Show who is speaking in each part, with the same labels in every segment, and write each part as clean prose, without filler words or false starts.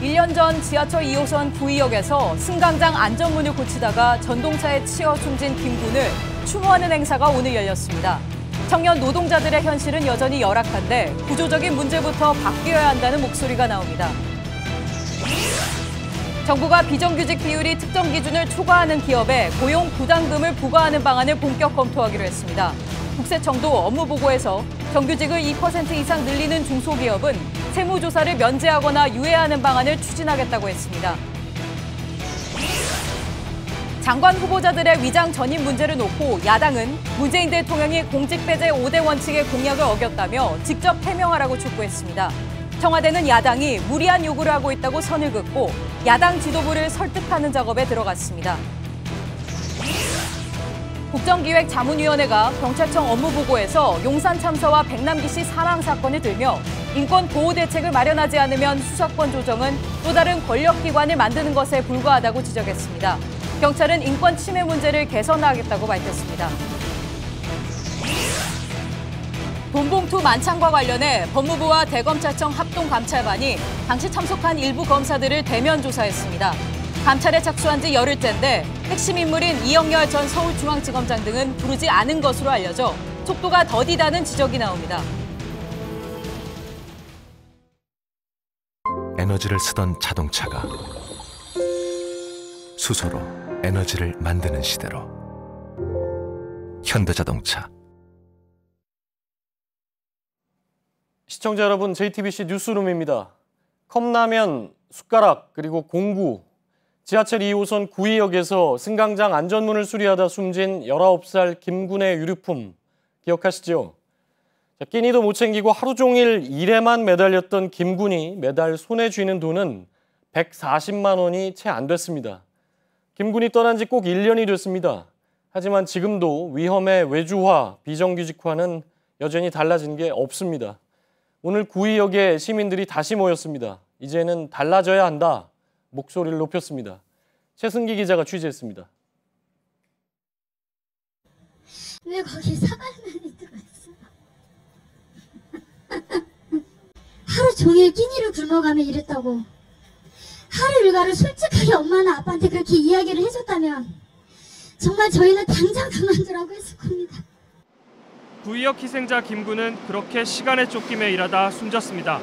Speaker 1: 1년 전 지하철 2호선 구의역에서 승강장 안전문을 고치다가 전동차에 치여 숨진 김군을 추모하는 행사가 오늘 열렸습니다. 청년 노동자들의 현실은 여전히 열악한데 구조적인 문제부터 바뀌어야 한다는 목소리가 나옵니다. 정부가 비정규직 비율이 특정 기준을 초과하는 기업에 고용 부담금을 부과하는 방안을 본격 검토하기로 했습니다. 국세청도 업무보고에서 정규직을 2% 이상 늘리는 중소기업은 세무조사를 면제하거나 유예하는 방안을 추진하겠다고 했습니다. 장관 후보자들의 위장 전입 문제를 놓고 야당은 문재인 대통령이 공직배제 5대 원칙의 공약을 어겼다며 직접 해명하라고 촉구했습니다. 청와대는 야당이 무리한 요구를 하고 있다고 선을 긋고 야당 지도부를 설득하는 작업에 들어갔습니다. 국정기획자문위원회가 경찰청 업무보고에서 용산 참사와 백남기 씨 사망 사건을 들며 인권 보호 대책을 마련하지 않으면 수사권 조정은 또 다른 권력기관을 만드는 것에 불과하다고 지적했습니다. 경찰은 인권 침해 문제를 개선하겠다고 밝혔습니다. 돈봉투 만찬과 관련해 법무부와 대검찰청 합동감찰반이 당시 참석한 일부 검사들을 대면 조사했습니다. 감찰에 착수한 지 열흘째인데 핵심 인물인 이영렬 전 서울중앙지검장 등은 부르지 않은 것으로 알려져 속도가 더디다는 지적이 나옵니다.
Speaker 2: 에너지를 쓰던 자동차가 수소로 에너지를 만드는 시대로 현대자동차.
Speaker 3: 시청자 여러분, JTBC 뉴스룸입니다. 컵라면, 숟가락, 그리고 공구, 지하철 2호선 구의역에서 승강장 안전문을 수리하다 숨진 19살 김군의 유류품 기억하시죠? 끼니도 못 챙기고 하루 종일 일에만 매달렸던 김군이 매달 손에 쥐는 돈은 140만 원이 채 안 됐습니다. 김군이 떠난 지 꼭 1년이 됐습니다. 하지만 지금도 위험의 외주화, 비정규직화는 여전히 달라진 게 없습니다. 오늘 구의역에 시민들이 다시 모였습니다. 이제는 달라져야 한다. 목소리를 높였습니다. 최승기 기자가 취재했습니다.
Speaker 4: 왜 거기 사발면이 들어있어? 하루 종일 끼니를 굶어가며 일했다고. 하루 일과를 솔직하게 엄마나 아빠한테 그렇게 이야기를 해줬다면 정말 저희는 당장 그만두라고 했을 겁니다.
Speaker 5: 구의역 희생자 김군은 그렇게 시간에 쫓기며 일하다 숨졌습니다.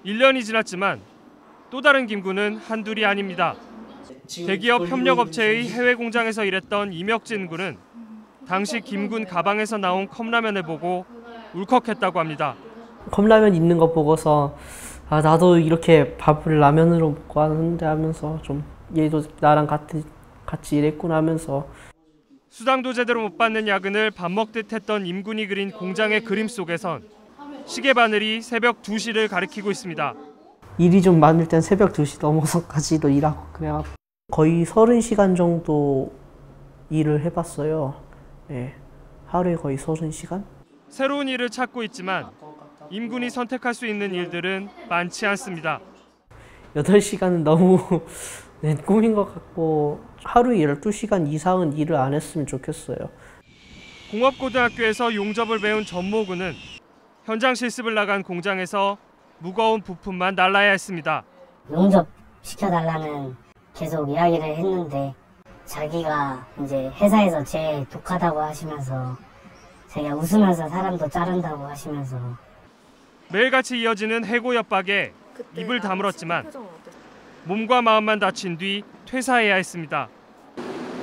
Speaker 5: 1년이 지났지만 또 다른 김군은 한둘이 아닙니다. 대기업 협력업체의 해외 공장에서 일했던 이혁진 군은 당시 김군 가방에서 나온 컵라면을 보고 울컥했다고 합니다.
Speaker 6: 컵라면 있는 거 보고서 아, 나도 이렇게 밥을 라면으로 먹고 하는데 하면서 좀 얘도 나랑 같이 일했구나 하면서.
Speaker 5: 수당도 제대로 못 받는 야근을 밥 먹듯 했던 임군이 그린 공장의 그림 속에선 시계 바늘이 새벽 2시를 가리키고 있습니다.
Speaker 6: 일이 좀 많을 땐 새벽 2시 넘어서까지도 일하고 그냥 거의 30시간 정도 일을 해봤어요. 네, 하루에 거의 30시간?
Speaker 5: 새로운 일을 찾고 있지만 임군이 선택할 수 있는 일들은 많지 않습니다.
Speaker 6: 8시간은 너무 꿈인 것 같고 하루에 12시간 이상은 일을 안 했으면 좋겠어요.
Speaker 5: 공업고등학교에서 용접을 배운 전모군은 현장 실습을 나간 공장에서 무거운 부품만 날라야 했습니다.
Speaker 7: 용접 시켜달라는 계속 이야기를 했는데 자기가 이제 회사에서 제일 독하다고 하시면서 제가 웃으면서 사람도 자른다고 하시면서
Speaker 5: 매일같이 이어지는 해고 협박에 입을 다물었지만 몸과 마음만 다친 뒤 퇴사해야 했습니다.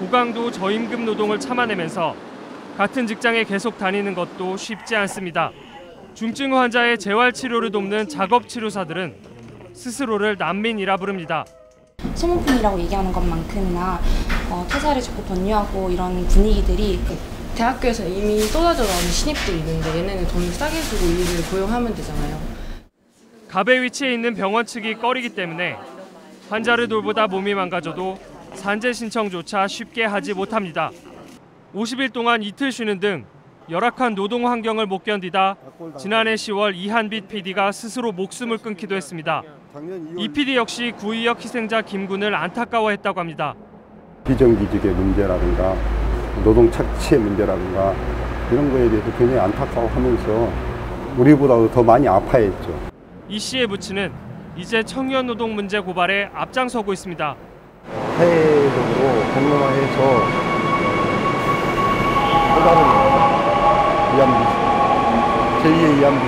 Speaker 5: 고강도 저임금 노동을 참아내면서 같은 직장에 계속 다니는 것도 쉽지 않습니다. 중증 환자의 재활치료를 돕는 작업치료사들은 스스로를 난민이라 부릅니다.
Speaker 8: 소모품이라고 얘기하는 것만큼이나 퇴사를 자꾸 권유하고 이런 분위기들이
Speaker 9: 대학교에서 이미 쏟아져 나오는 신입들이 있는데 얘네는 돈을 싸게 주고 일을 고용하면 되잖아요.
Speaker 5: 갑의 위치에 있는 병원 측이 꺼리기 때문에 환자를 돌보다 몸이 망가져도 산재 신청조차 쉽게 하지 못합니다. 50일 동안 이틀 쉬는 등 열악한 노동 환경을 못 견디다 지난해 10월 이한빛 PD가 스스로 목숨을 끊기도 했습니다. 이 PD 역시 구의역 희생자 김군을 안타까워했다고 합니다.
Speaker 10: 비정규직의 문제라든가 노동 착취의 문제라든가 이런 거에 대해서 굉장히 안타까워하면서 우리보다도 더 많이 아파했죠.
Speaker 5: 이 씨의 부친은 이제 청년 노동 문제 고발에 앞장서고 있습니다.
Speaker 10: 사회적으로 공론화해서 또 다른 위안부, 제2의 위안부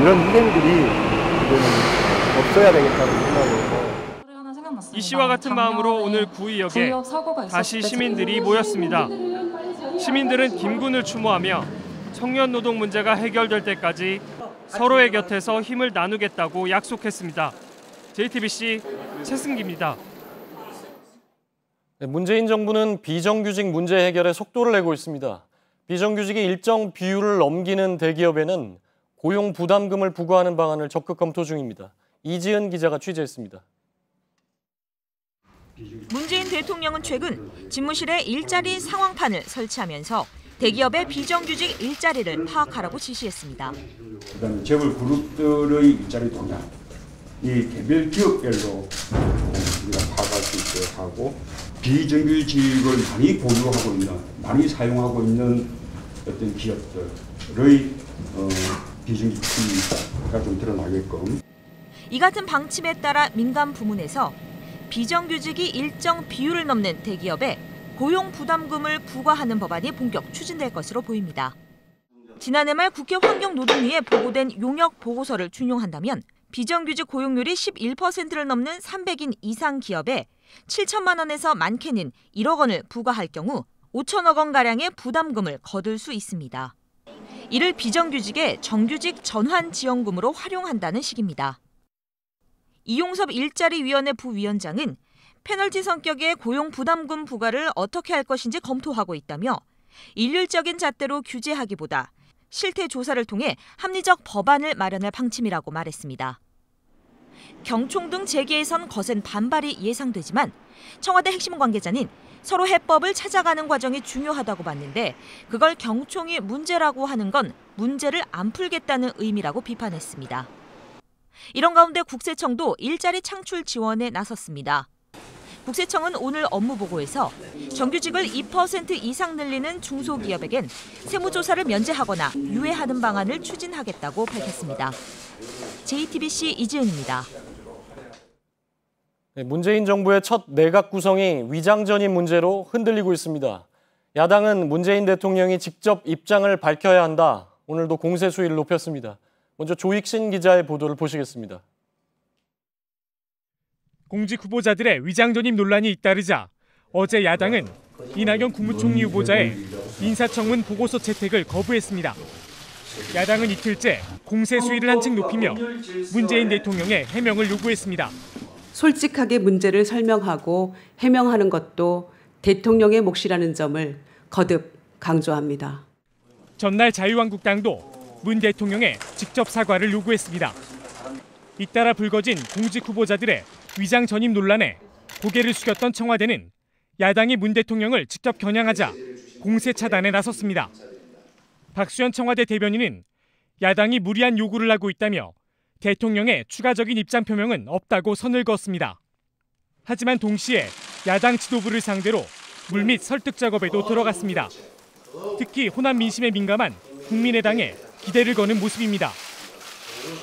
Speaker 10: 이런 희생들이 이제는 없어야 되겠다는 생각으로
Speaker 5: 이 씨와 같은 마음으로 오늘 구의역에 다시 시민들이 모였습니다. 시민들은 김군을 추모하며 청년 노동 문제가 해결될 때까지 서로의 곁에서 힘을 나누겠다고 약속했습니다. JTBC 최승기입니다.
Speaker 3: 문재인 정부는 비정규직 문제 해결에 속도를 내고 있습니다. 비정규직이 일정 비율을 넘기는 대기업에는 고용 부담금을 부과하는 방안을 적극 검토 중입니다. 이지은 기자가 취재했습니다.
Speaker 11: 문재인 대통령은 최근 집무실에 일자리 상황판을 설치하면서 대기업의 비정규직 일자리를 파악하라고 지시했습니다.
Speaker 12: 그다음에 재벌 그룹들의 일자리 동향, 이 개별 기업별로 우리가 파악할 수 있게 하고 비정규직을 많이 보유하고 있는, 많이 사용하고 있는 어떤 기업들의 비정규직 심리가 좀 드러나게끔.
Speaker 11: 이 같은 방침에 따라 민간 부문에서 비정규직이 일정 비율을 넘는 대기업에 고용 부담금을 부과하는 법안이 본격 추진될 것으로 보입니다. 지난해 말 국회 환경노동위에 보고된 용역 보고서를 준용한다면 비정규직 고용률이 11%를 넘는 300인 이상 기업에 7천만 원에서 많게는 1억 원을 부과할 경우 5천억 원가량의 부담금을 거둘 수 있습니다. 이를 비정규직의 정규직 전환 지원금으로 활용한다는 식입니다. 이용섭 일자리위원회 부위원장은 페널티 성격의 고용 부담금 부과를 어떻게 할 것인지 검토하고 있다며 일률적인 잣대로 규제하기보다 실태 조사를 통해 합리적 법안을 마련할 방침이라고 말했습니다. 경총 등 재계에선 거센 반발이 예상되지만 청와대 핵심 관계자는 서로 해법을 찾아가는 과정이 중요하다고 봤는데 그걸 경총이 문제라고 하는 건 문제를 안 풀겠다는 의미라고 비판했습니다. 이런 가운데 국세청도 일자리 창출 지원에 나섰습니다. 국세청은 오늘 업무보고에서 정규직을 2% 이상 늘리는 중소기업에겐 세무조사를 면제하거나 유예하는 방안을 추진하겠다고 밝혔습니다. JTBC 이지은입니다.
Speaker 3: 문재인 정부의 첫 내각 구성이 위장전입 문제로 흔들리고 있습니다. 야당은 문재인 대통령이 직접 입장을 밝혀야 한다. 오늘도 공세 수위를 높였습니다. 먼저 조익신 기자의 보도를 보시겠습니다.
Speaker 5: 공직 후보자들의 위장전입 논란이 잇따르자 어제 야당은 이낙연 국무총리 후보자의 인사청문 보고서 채택을 거부했습니다. 야당은 이틀째 공세 수위를 한층 높이며 문재인 대통령의 해명을 요구했습니다.
Speaker 13: 솔직하게 문제를 설명하고 해명하는 것도 대통령의 몫이라는 점을 거듭 강조합니다.
Speaker 5: 전날 자유한국당도 문 대통령의 직접 사과를 요구했습니다. 잇따라 불거진 공직 후보자들의 위장 전입 논란에 고개를 숙였던 청와대는 야당이 문 대통령을 직접 겨냥하자 공세 차단에 나섰습니다. 박수현 청와대 대변인은 야당이 무리한 요구를 하고 있다며 대통령의 추가적인 입장 표명은 없다고 선을 그었습니다. 하지만 동시에 야당 지도부를 상대로 물밑 설득 작업에도 들어갔습니다. 특히 호남 민심에 민감한 국민의당에 기대를 거는 모습입니다.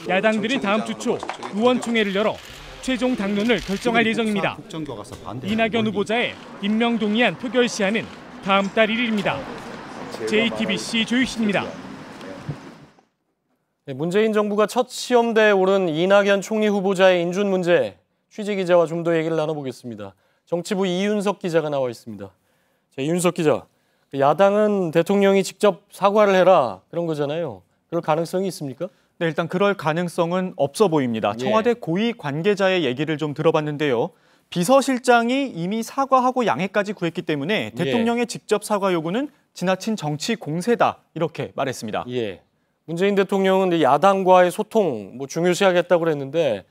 Speaker 5: 야당들은 다음 주 초 의원총회를 열어 최종 당론을 결정할 예정입니다. 이낙연 후보자의 임명 동의안 표결 시한은 다음 달 1일입니다. JTBC 조익신입니다.
Speaker 3: 문재인 정부가 첫 시험대에 오른 이낙연 총리 후보자의 인준 문제, 취재 기자와 좀 더 얘기를 나눠보겠습니다. 정치부 이윤석 기자가 나와 있습니다. 자, 이윤석 기자, 야당은 대통령이 직접 사과를 해라 그런 거잖아요. 그럴 가능성이 있습니까?
Speaker 14: 네, 일단 그럴 가능성은 없어 보입니다. 청와대 고위 관계자의 얘기를 좀 들어봤는데요. 비서실장이 이미 사과하고 양해까지 구했기 때문에 대통령의 직접 사과 요구는 지나친 정치 공세다 이렇게 말했습니다.
Speaker 3: 문재인 대통령은 야당과의 소통 중요시하겠다고 그랬는데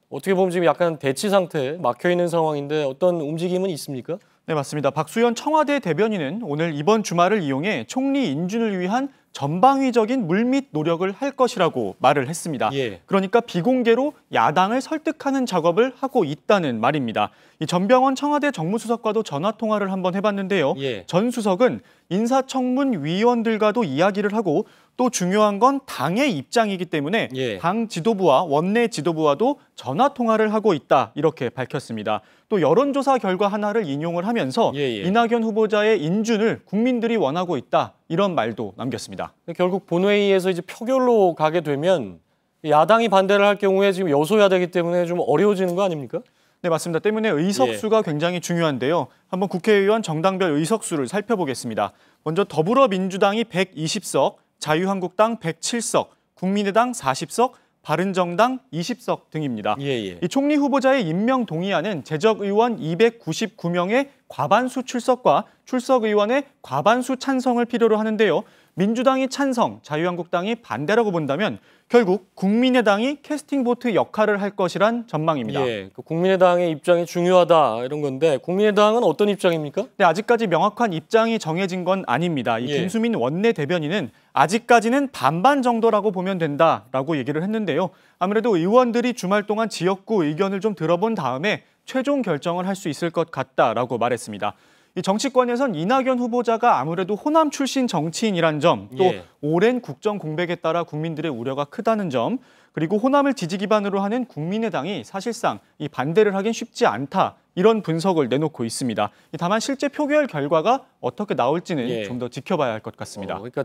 Speaker 3: 어떻게 보면 지금 약간 대치 상태에 막혀 있는 상황인데 어떤 움직임은 있습니까?
Speaker 14: 네, 맞습니다. 박수현 청와대 대변인은 오늘 이번 주말을 이용해 총리 인준을 위한 전방위적인 물밑 노력을 할 것이라고 말을 했습니다. 그러니까 비공개로 야당을 설득하는 작업을 하고 있다는 말입니다. 이 전병헌 청와대 정무수석과도 전화 통화를 한번 해봤는데요. 전 수석은 인사청문 위원들과도 이야기를 하고 또 중요한 건 당의 입장이기 때문에 당 지도부와 원내 지도부와도 전화 통화를 하고 있다 이렇게 밝혔습니다. 또 여론조사 결과 하나를 인용을 하면서 이낙연 후보자의 인준을 국민들이 원하고 있다 이런 말도 남겼습니다.
Speaker 3: 결국 본회의에서 이제 표결로 가게 되면 야당이 반대를 할 경우에 지금 여소야되기 때문에 좀 어려워지는 거 아닙니까?
Speaker 14: 네, 맞습니다. 때문에 의석수가 굉장히 중요한데요. 한번 국회의원 정당별 의석수를 살펴보겠습니다. 먼저 더불어민주당이 120석, 자유한국당 107석, 국민의당 40석, 바른정당 20석 등입니다. 이 총리 후보자의 임명 동의안은 재적 의원 299명의 과반수 출석과 출석 의원의 과반수 찬성을 필요로 하는데요. 민주당이 찬성, 자유한국당이 반대라고 본다면 결국 국민의당이 캐스팅 보트 역할을 할 것이란 전망입니다.
Speaker 3: 그 국민의당의 입장이 중요하다 이런 건데 국민의당은 어떤 입장입니까?
Speaker 14: 네, 아직까지 명확한 입장이 정해진 건 아닙니다. 이 김수민 원내대변인은 아직까지는 반반 정도라고 보면 된다라고 얘기를 했는데요. 아무래도 의원들이 주말 동안 지역구 의견을 좀 들어본 다음에 최종 결정을 할 수 있을 것 같다라고 말했습니다. 이 정치권에선 이낙연 후보자가 아무래도 호남 출신 정치인이란 점, 또 오랜 국정 공백에 따라 국민들의 우려가 크다는 점, 그리고 호남을 지지 기반으로 하는 국민의당이 사실상 이 반대를 하긴 쉽지 않다 이런 분석을 내놓고 있습니다. 다만 실제 표결 결과가 어떻게 나올지는 좀 더 지켜봐야 할 것 같습니다.
Speaker 3: 그러니까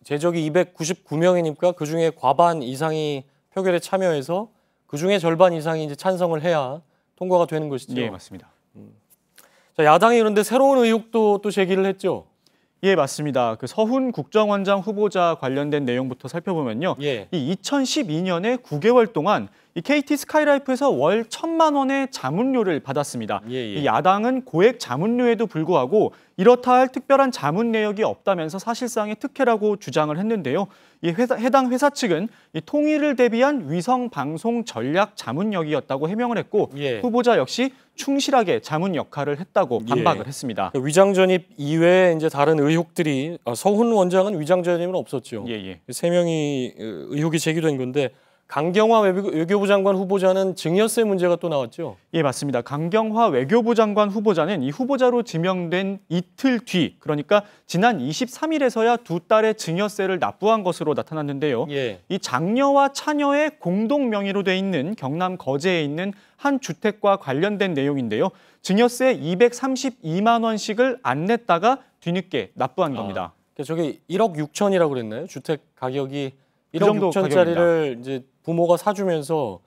Speaker 3: 제적이 299명이니까 그중에 과반 이상이 표결에 참여해서 그중에 절반 이상이 이제 찬성을 해야 통과가 되는 것이죠.
Speaker 14: 네, 맞습니다.
Speaker 3: 자, 야당이 그런데 새로운 의혹도 또 제기를 했죠.
Speaker 14: 예, 맞습니다. 그 서훈 국정원장 후보자 관련된 내용부터 살펴보면요. 이 2012년에 9개월 동안 이 KT 스카이라이프에서 월 1,000만 원의 자문료를 받았습니다. 이 야당은 고액 자문료에도 불구하고 이렇다 할 특별한 자문 내역이 없다면서 사실상의 특혜라고 주장을 했는데요. 이 해당 회사 측은 이 통일을 대비한 위성 방송 전략 자문력이었다고 해명을 했고 후보자 역시 충실하게 자문 역할을 했다고 반박을 했습니다.
Speaker 3: 위장 전입 이외에 이제 다른 의혹들이 서훈 원장은 위장 전입은 없었죠. 3명이 의혹이 제기된 건데 강경화 외교부 장관 후보자는 증여세 문제가 또 나왔죠?
Speaker 14: 예, 맞습니다. 강경화 외교부 장관 후보자는 이 후보자로 지명된 이틀 뒤, 그러니까 지난 23일에서야 두 딸의 증여세를 납부한 것으로 나타났는데요. 이 장녀와 차녀의 공동 명의로 돼 있는 경남 거제에 있는 한 주택과 관련된 내용인데요. 증여세 232만 원씩을 안 냈다가 뒤늦게 납부한 겁니다.
Speaker 3: 저기 1억 6천이라고 그랬나요? 주택 가격이 1억 6천짜리를 이제 부모가 사주면서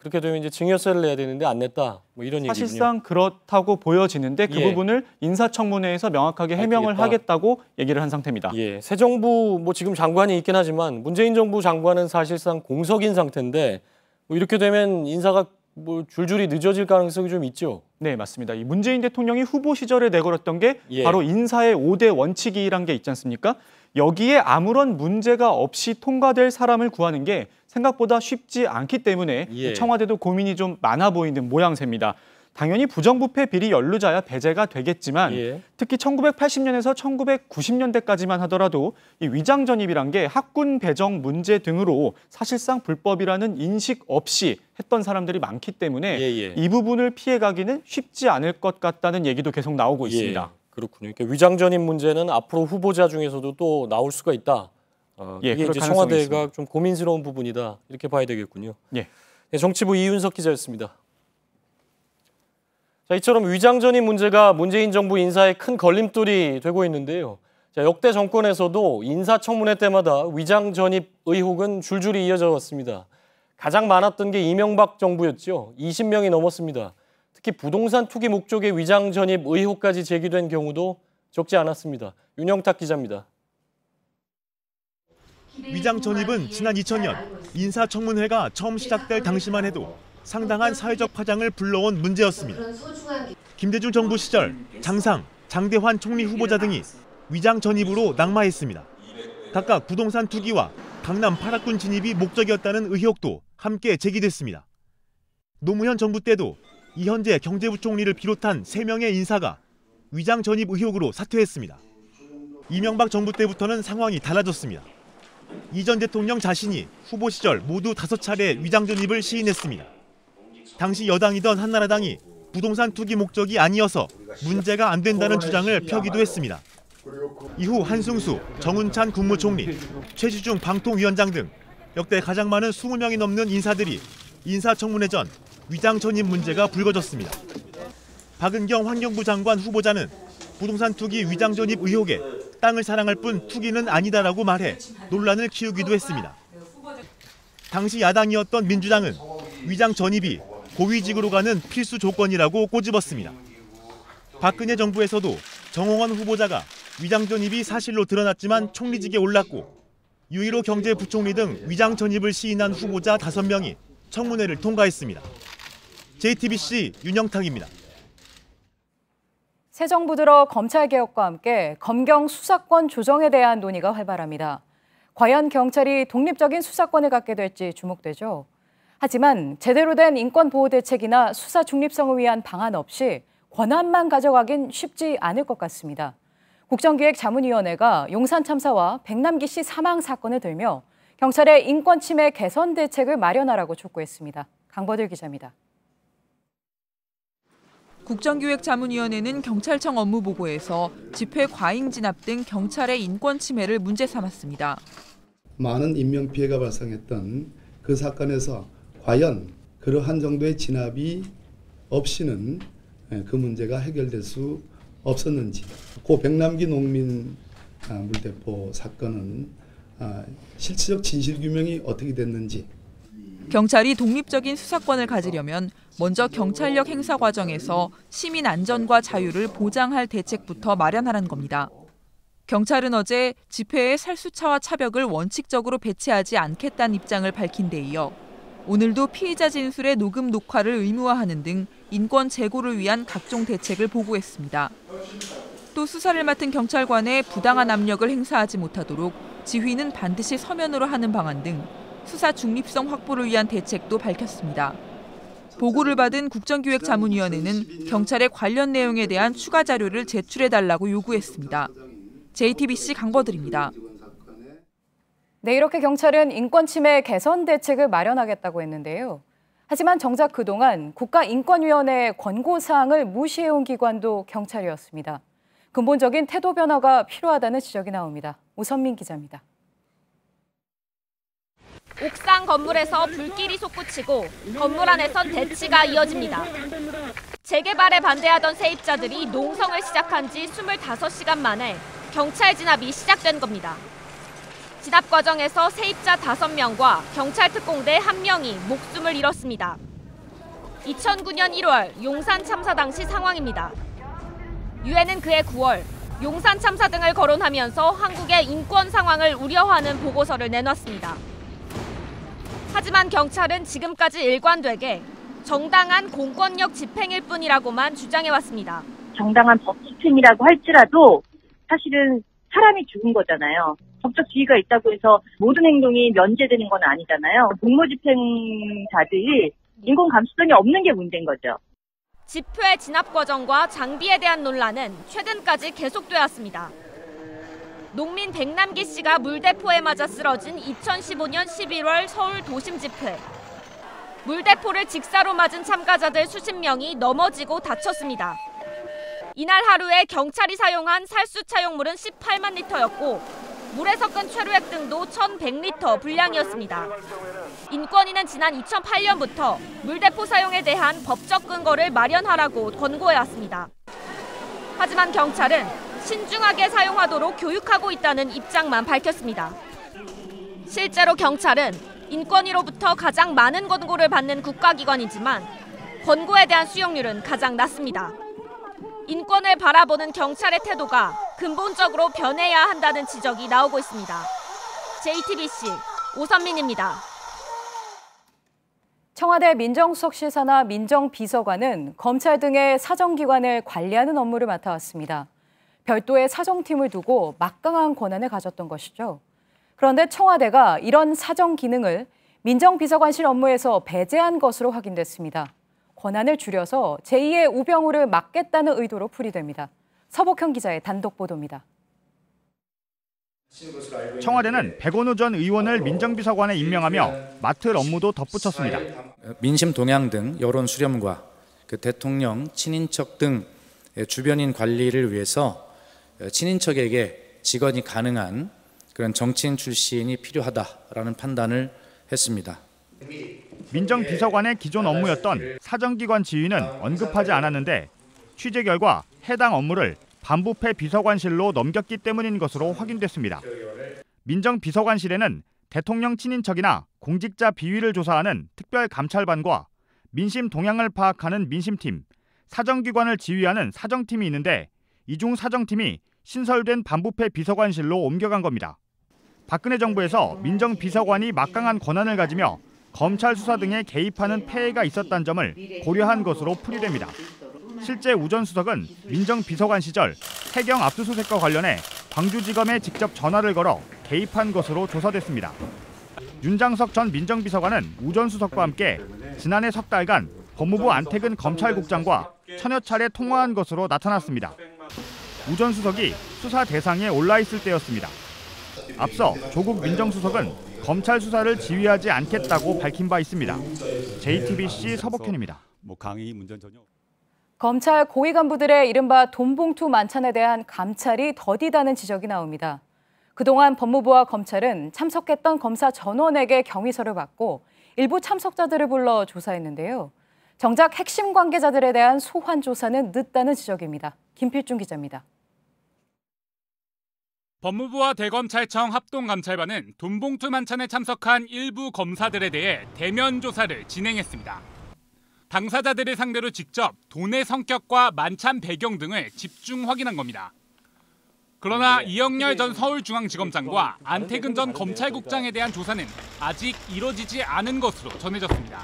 Speaker 3: 그렇게 되면 이제 증여세를 내야 되는데 안 냈다. 뭐 이런 얘기군요.
Speaker 14: 사실상 그렇다고 보여지는데 그 부분을 인사청문회에서 명확하게 해명을 하겠다고 얘기를 한 상태입니다.
Speaker 3: 새 정부 뭐 지금 장관이 있긴 하지만 문재인 정부 장관은 사실상 공석인 상태인데 뭐 이렇게 되면 인사가 뭐 줄줄이 늦어질 가능성이 좀 있죠.
Speaker 14: 네, 맞습니다. 이 문재인 대통령이 후보 시절에 내걸었던 게 바로 인사의 5대 원칙이란 게 있지 않습니까? 여기에 아무런 문제가 없이 통과될 사람을 구하는 게 생각보다 쉽지 않기 때문에 청와대도 고민이 좀 많아 보이는 모양새입니다. 당연히 부정부패 비리 연루자야 배제가 되겠지만 특히 1980년에서 1990년대까지만 하더라도 이 위장 전입이란 게 학군 배정 문제 등으로 사실상 불법이라는 인식 없이 했던 사람들이 많기 때문에 이 부분을 피해가기는 쉽지 않을 것 같다는 얘기도 계속 나오고 있습니다.
Speaker 3: 그렇군요. 그러니까 위장 전입 문제는 앞으로 후보자 중에서도 또 나올 수가 있다. 이게 이제 청와대가 좀 고민스러운 부분이다. 이렇게 봐야 되겠군요. 정치부 이윤석 기자였습니다. 자, 이처럼 위장 전입 문제가 문재인 정부 인사에 큰 걸림돌이 되고 있는데요. 자, 역대 정권에서도 인사청문회 때마다 위장 전입 의혹은 줄줄이 이어져 왔습니다. 가장 많았던 게 이명박 정부였죠. 20명이 넘었습니다. 특히 부동산 투기 목적의 위장 전입 의혹까지 제기된 경우도 적지 않았습니다. 윤영탁 기자입니다.
Speaker 15: 위장 전입은 지난 2000년 인사청문회가 처음 시작될 당시만 해도 상당한 사회적 파장을 불러온 문제였습니다. 김대중 정부 시절 장상, 장대환 총리 후보자 등이 위장 전입으로 낙마했습니다. 각각 부동산 투기와 강남 8학군 진입이 목적이었다는 의혹도 함께 제기됐습니다. 노무현 정부 때도 이현재 경제부총리를 비롯한 3명의 인사가 위장 전입 의혹으로 사퇴했습니다. 이명박 정부 때부터는 상황이 달라졌습니다. 이 전 대통령 자신이 후보 시절 모두 5차례 위장 전입을 시인했습니다. 당시 여당이던 한나라당이 부동산 투기 목적이 아니어서 문제가 안 된다는 주장을 펴기도 했습니다. 이후 한승수, 정운찬 국무총리, 최시중 방통위원장 등 역대 가장 많은 20명이 넘는 인사들이 인사청문회 전 위장 전입 문제가 불거졌습니다. 박은경 환경부 장관 후보자는 부동산 투기 위장 전입 의혹에 땅을 사랑할 뿐 투기는 아니다라고 말해 논란을 키우기도 했습니다. 당시 야당이었던 민주당은 위장 전입이 고위직으로 가는 필수 조건이라고 꼬집었습니다. 박근혜 정부에서도 정홍원 후보자가 위장 전입이 사실로 드러났지만 총리직에 올랐고 유일호 경제부총리 등 위장 전입을 시인한 후보자 5명이 청문회를 통과했습니다. JTBC 윤영탁입니다.
Speaker 1: 새 정부 들어 검찰개혁과 함께 검경 수사권 조정에 대한 논의가 활발합니다. 과연 경찰이 독립적인 수사권을 갖게 될지 주목되죠. 하지만 제대로 된 인권보호 대책이나 수사 중립성을 위한 방안 없이 권한만 가져가긴 쉽지 않을 것 같습니다. 국정기획자문위원회가 용산 참사와 백남기 씨 사망 사건을 들며 경찰의 인권 침해 개선 대책을 마련하라고 촉구했습니다. 강버들 기자입니다.
Speaker 11: 국정기획자문위원회는 경찰청 업무보고에서 집회 과잉 진압 등 경찰의 인권 침해를 문제 삼았습니다.
Speaker 16: 많은 인명피해가 발생했던 그 사건에서 과연 그러한 정도의 진압이 없이는 그 문제가 해결될 수 없었는지, 고 백남기 농민 물대포 사건은 실질적 진실규명이 어떻게 됐는지.
Speaker 11: 경찰이 독립적인 수사권을 가지려면 먼저 경찰력 행사 과정에서 시민 안전과 자유를 보장할 대책부터 마련하라는 겁니다. 경찰은 어제 집회에 살수차와 차벽을 원칙적으로 배치하지 않겠다는 입장을 밝힌 데 이어 오늘도 피의자 진술의 녹음 녹화를 의무화하는 등 인권 제고를 위한 각종 대책을 보고했습니다. 또 수사를 맡은 경찰관에 부당한 압력을 행사하지 못하도록 지휘는 반드시 서면으로 하는 방안 등 수사 중립성 확보를 위한 대책도 밝혔습니다. 보고를 받은 국정기획자문위원회는 경찰의 관련 내용에 대한 추가 자료를 제출해달라고 요구했습니다. JTBC 강버들입니다.
Speaker 1: 네, 이렇게 경찰은 인권 침해 개선 대책을 마련하겠다고 했는데요. 하지만 정작 그동안 국가인권위원회의 권고사항을 무시해온 기관도 경찰이었습니다. 근본적인 태도 변화가 필요하다는 지적이 나옵니다. 오선민 기자입니다.
Speaker 17: 옥상 건물에서 불길이 솟구치고 건물 안에선 대치가 이어집니다. 재개발에 반대하던 세입자들이 농성을 시작한 지 25시간 만에 경찰 진압이 시작된 겁니다. 진압 과정에서 세입자 5명과 경찰 특공대 1명이 목숨을 잃었습니다. 2009년 1월 용산 참사 당시 상황입니다. 유엔은 그해 9월 용산 참사 등을 거론하면서 한국의 인권 상황을 우려하는 보고서를 내놨습니다. 하지만 경찰은 지금까지 일관되게 정당한 공권력 집행일 뿐이라고만 주장해왔습니다.
Speaker 18: 정당한 법 집행이라고 할지라도 사실은 사람이 죽은 거잖아요. 법적 지위가 있다고 해서 모든 행동이 면제되는 건 아니잖아요. 공무집행자들이 인권 감수성이 없는 게 문제인 거죠.
Speaker 17: 집회 진압 과정과 장비에 대한 논란은 최근까지 계속되었습니다. 농민 백남기 씨가 물대포에 맞아 쓰러진 2015년 11월 서울 도심 집회. 물대포를 직사로 맞은 참가자들 수십 명이 넘어지고 다쳤습니다. 이날 하루에 경찰이 사용한 살수 차용물은 18만 리터였고 물에 섞은 최루액 등도 1,100리터 분량이었습니다. 인권위는 지난 2008년부터 물대포 사용에 대한 법적 근거를 마련하라고 권고해왔습니다. 하지만 경찰은 신중하게 사용하도록 교육하고 있다는 입장만 밝혔습니다. 실제로 경찰은 인권위로부터 가장 많은 권고를 받는 국가기관이지만 권고에 대한 수용률은 가장 낮습니다. 인권을 바라보는 경찰의 태도가 근본적으로 변해야 한다는 지적이 나오고 있습니다. JTBC 오선민입니다.
Speaker 1: 청와대 민정수석실사나 민정비서관은 검찰 등의 사정기관을 관리하는 업무를 맡아왔습니다. 별도의 사정팀을 두고 막강한 권한을 가졌던 것이죠. 그런데 청와대가 이런 사정 기능을 민정비서관실 업무에서 배제한 것으로 확인됐습니다. 권한을 줄여서 제2의 우병우를 막겠다는 의도로 풀이됩니다. 서복형 기자의 단독 보도입니다.
Speaker 19: 청와대는 백원우 전 의원을 민정비서관에 임명하며 맡을 업무도 덧붙였습니다.
Speaker 20: 민심 동향 등 여론 수렴과 대통령 친인척 등 주변인 관리를 위해서 친인척에게 직언이 가능한 그런 정치인 출신이 필요하다라는 판단을 했습니다.
Speaker 19: 민정비서관의 기존 업무였던 사정기관 지휘는 언급하지 않았는데 취재 결과 해당 업무를 반부패 비서관실로 넘겼기 때문인 것으로 확인됐습니다. 민정비서관실에는 대통령 친인척이나 공직자 비위를 조사하는 특별감찰반과 민심 동향을 파악하는 민심팀, 사정기관을 지휘하는 사정팀이 있는데 이 중 사정팀이 신설된 반부패 비서관실로 옮겨간 겁니다. 박근혜 정부에서 민정비서관이 막강한 권한을 가지며 검찰 수사 등에 개입하는 폐해가 있었다는 점을 고려한 것으로 풀이됩니다. 실제 우 전 수석은 민정비서관 시절 해경 압수수색과 관련해 광주지검에 직접 전화를 걸어 개입한 것으로 조사됐습니다. 윤장석 전 민정비서관은 우 전 수석과 함께 지난해 석 달간 법무부 안태근 검찰국장과 천여 차례 통화한 것으로 나타났습니다. 우 전 수석이 수사 대상에 올라 있을 때였습니다. 앞서 조국 민정수석은 검찰 수사를 지휘하지 않겠다고 밝힌 바 있습니다. JTBC 서복현입니다.
Speaker 21: 강의 문제는 전혀.
Speaker 1: 검찰 고위 간부들의 이른바 돈봉투 만찬에 대한 감찰이 더디다는 지적이 나옵니다. 그동안 법무부와 검찰은 참석했던 검사 전원에게 경위서를 받고 일부 참석자들을 불러 조사했는데요. 정작 핵심 관계자들에 대한 소환 조사는 늦다는 지적입니다. 김필중 기자입니다.
Speaker 22: 법무부와 대검찰청 합동감찰반은 돈봉투 만찬에 참석한 일부 검사들에 대해 대면 조사를 진행했습니다. 당사자들을 상대로 직접 돈의 성격과 만찬 배경 등을 집중 확인한 겁니다. 그러나 이영렬 전 서울중앙지검장과 안태근 전 검찰국장에 대한 조사는 아직 이뤄지지 않은 것으로 전해졌습니다.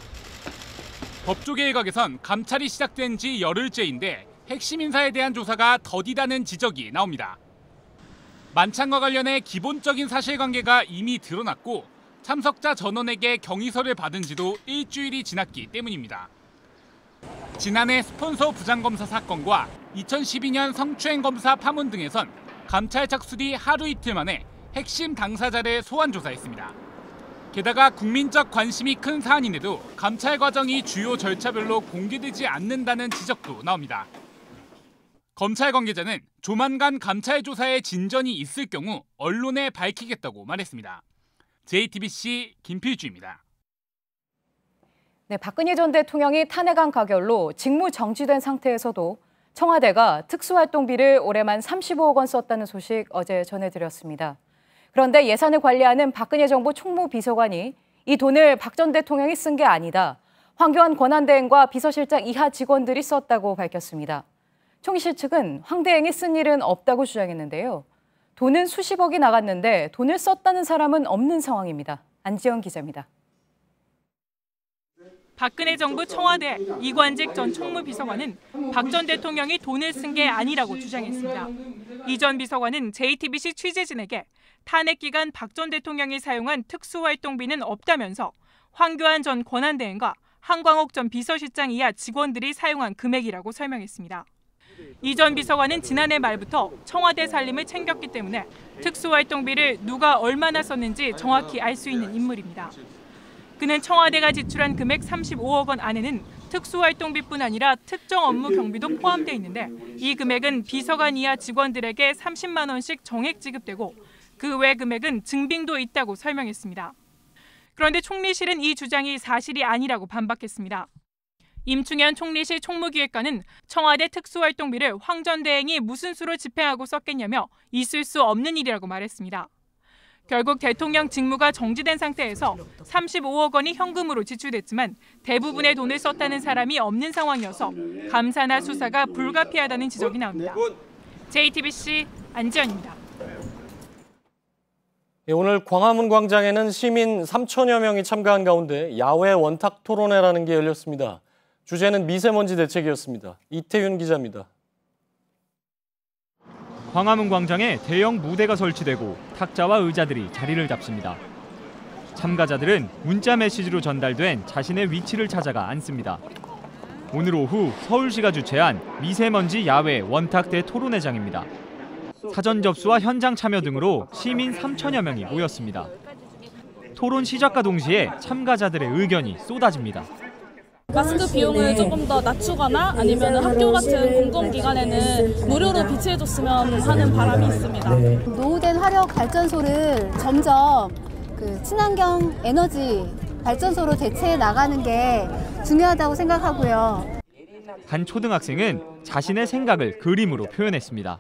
Speaker 22: 법조계 일각에선 감찰이 시작된 지 열흘째인데 핵심 인사에 대한 조사가 더디다는 지적이 나옵니다. 만찬과 관련해 기본적인 사실관계가 이미 드러났고 참석자 전원에게 경위서를 받은 지도 일주일이 지났기 때문입니다. 지난해 스폰서 부장검사 사건과 2012년 성추행 검사 파문 등에선 감찰 착수 뒤 하루 이틀 만에 핵심 당사자를 소환 조사했습니다. 게다가 국민적 관심이 큰 사안인데도 감찰 과정이 주요 절차별로 공개되지 않는다는 지적도 나옵니다. 검찰 관계자는 조만간 감찰 조사에 진전이 있을 경우 언론에 밝히겠다고 말했습니다. JTBC 김필주입니다.
Speaker 1: 네, 박근혜 전 대통령이 탄핵안 가결로 직무 정지된 상태에서도 청와대가 특수활동비를 올해만 35억 원 썼다는 소식 어제 전해드렸습니다. 그런데 예산을 관리하는 박근혜 정부 총무비서관이 이 돈을 박 전 대통령이 쓴 게 아니다. 황교안 권한대행과 비서실장 이하 직원들이 썼다고 밝혔습니다. 총리실 측은 황 대행이 쓴 일은 없다고 주장했는데요. 돈은 수십억이 나갔는데 돈을 썼다는 사람은 없는 상황입니다. 안지영 기자입니다.
Speaker 23: 박근혜 정부 청와대 이관직 전 총무비서관은 박 전 대통령이 돈을 쓴 게 아니라고 주장했습니다. 이 전 비서관은 JTBC 취재진에게 탄핵 기간 박 전 대통령이 사용한 특수활동비는 없다면서 황교안 전 권한대행과 한광옥 전 비서실장 이하 직원들이 사용한 금액이라고 설명했습니다. 이 전 비서관은 지난해 말부터 청와대 살림을 챙겼기 때문에 특수활동비를 누가 얼마나 썼는지 정확히 알 수 있는 인물입니다. 그는 청와대가 지출한 금액 35억 원 안에는 특수활동비뿐 아니라 특정 업무 경비도 포함되어 있는데 이 금액은 비서관 이하 직원들에게 30만 원씩 정액 지급되고 그 외 금액은 증빙도 있다고 설명했습니다. 그런데 총리실은 이 주장이 사실이 아니라고 반박했습니다. 임충현 총리실 총무기획관은 청와대 특수활동비를 황 전 대행이 무슨 수로 집행하고 썼겠냐며 있을 수 없는 일이라고 말했습니다. 결국 대통령 직무가 정지된 상태에서 35억 원이 현금으로 지출됐지만 대부분의 돈을 썼다는 사람이 없는 상황이어서 감사나 수사가 불가피하다는 지적이 나옵니다. JTBC 안지연입니다.
Speaker 3: 오늘 광화문 광장에는 시민 3천여 명이 참가한 가운데 야외 원탁 토론회라는 게 열렸습니다. 주제는 미세먼지 대책이었습니다. 이태윤 기자입니다.
Speaker 5: 광화문 광장에 대형 무대가 설치되고 탁자와 의자들이 자리를 잡습니다. 참가자들은 문자 메시지로 전달된 자신의 위치를 찾아가 앉습니다. 오늘 오후 서울시가 주최한 미세먼지 야외 원탁대 토론회장입니다. 사전 접수와 현장 참여 등으로 시민 3천여 명이 모였습니다. 토론 시작과 동시에 참가자들의 의견이 쏟아집니다.
Speaker 2: 마스크 비용을 조금 더 낮추거나 아니면 학교 같은 공공기관에는 무료로 비치해줬으면 하는 바람이 있습니다.
Speaker 4: 노후된 화력 발전소를 점점 친환경 에너지 발전소로 대체해 나가는 게 중요하다고 생각하고요.
Speaker 5: 한 초등학생은 자신의 생각을 그림으로 표현했습니다.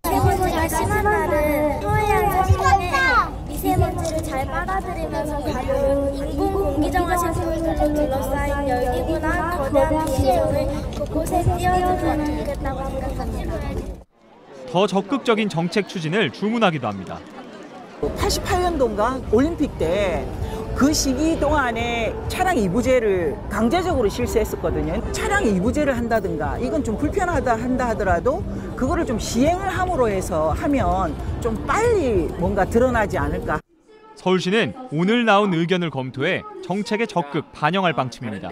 Speaker 21: 대부분 열심히 한 날은 토해양 생명에 미세먼지를 잘 빨아들이면서 가벼운 인공 공기정화 제품들로 둘러싸인 열기구나 거대한 비행정을 곳곳에 띄워주면 좋겠다고 생각합니다.
Speaker 5: 더 적극적인 정책 추진을 주문하기도 합니다.
Speaker 24: 88년도인가 올림픽 때 그 시기 동안에 차량 이부제를 강제적으로 실시했었거든요. 차량 이부제를 한다든가 이건 좀 불편하다 한다 하더라도 그거를 좀 시행을 함으로 해서 하면 좀 빨리 뭔가 드러나지 않을까.
Speaker 5: 서울시는 오늘 나온 의견을 검토해 정책에 적극 반영할 방침입니다.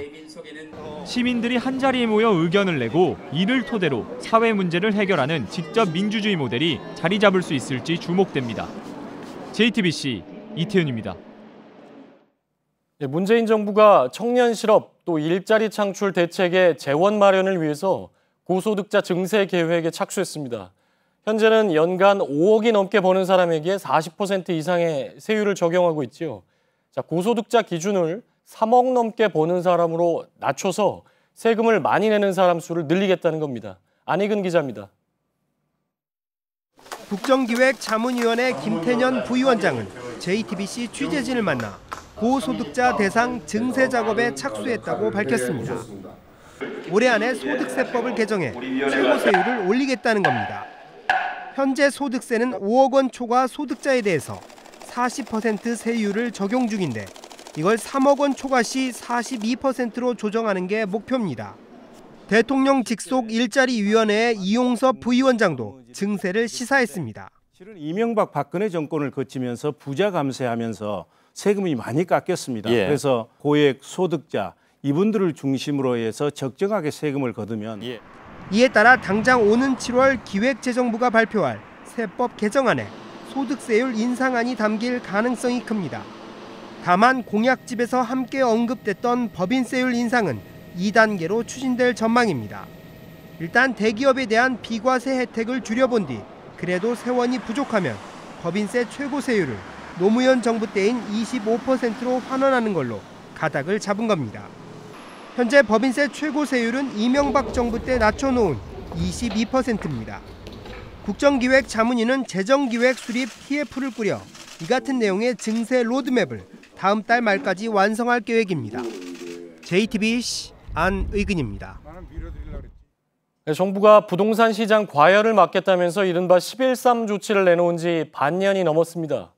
Speaker 5: 시민들이 한자리에 모여 의견을 내고 이를 토대로 사회 문제를 해결하는 직접 민주주의 모델이 자리 잡을 수 있을지 주목됩니다. JTBC 이태윤입니다.
Speaker 3: 문재인 정부가 청년 실업 또 일자리 창출 대책의 재원 마련을 위해서 고소득자 증세 계획에 착수했습니다. 현재는 연간 5억이 넘게 버는 사람에게 40% 이상의 세율을 적용하고 있지요. 고소득자 기준을 3억 넘게 버는 사람으로 낮춰서 세금을 많이 내는 사람 수를 늘리겠다는 겁니다. 안희근 기자입니다.
Speaker 25: 국정기획자문위원회 김태년 부위원장은 JTBC 취재진을 만나 고소득자 대상 증세 작업에 착수했다고 밝혔습니다. 올해 안에 소득세법을 개정해 최고세율을 올리겠다는 겁니다. 현재 소득세는 5억 원 초과 소득자에 대해서 40% 세율을 적용 중인데 이걸 3억 원 초과 시 42%로 조정하는 게 목표입니다. 대통령 직속 일자리위원회의 이용섭 부위원장도 증세를 시사했습니다.
Speaker 26: 실은 이명박 박근혜 정권을 거치면서 부자 감세하면서 세금이 많이 깎였습니다. 그래서 고액 소득자 이분들을 중심으로 해서 적정하게 세금을 거두면
Speaker 25: 이에 따라 당장 오는 7월 기획재정부가 발표할 세법 개정안에 소득세율 인상안이 담길 가능성이 큽니다. 다만 공약집에서 함께 언급됐던 법인세율 인상은 2단계로 추진될 전망입니다. 일단 대기업에 대한 비과세 혜택을 줄여본 뒤 그래도 세원이 부족하면 법인세 최고세율을 노무현 정부 때인 25%로 환원하는 걸로 가닥을 잡은 겁니다. 현재 법인세 최고세율은 이명박 정부 때 낮춰놓은 22%입니다. 국정기획자문위는 재정기획 수립 TF를 꾸려 이 같은 내용의 증세 로드맵을 다음 달 말까지 완성할 계획입니다. JTBC 안의근입니다.
Speaker 3: 정부가 부동산 시장 과열을 막겠다면서 이른바 11.3 조치를 내놓은 지 반년이 넘었습니다.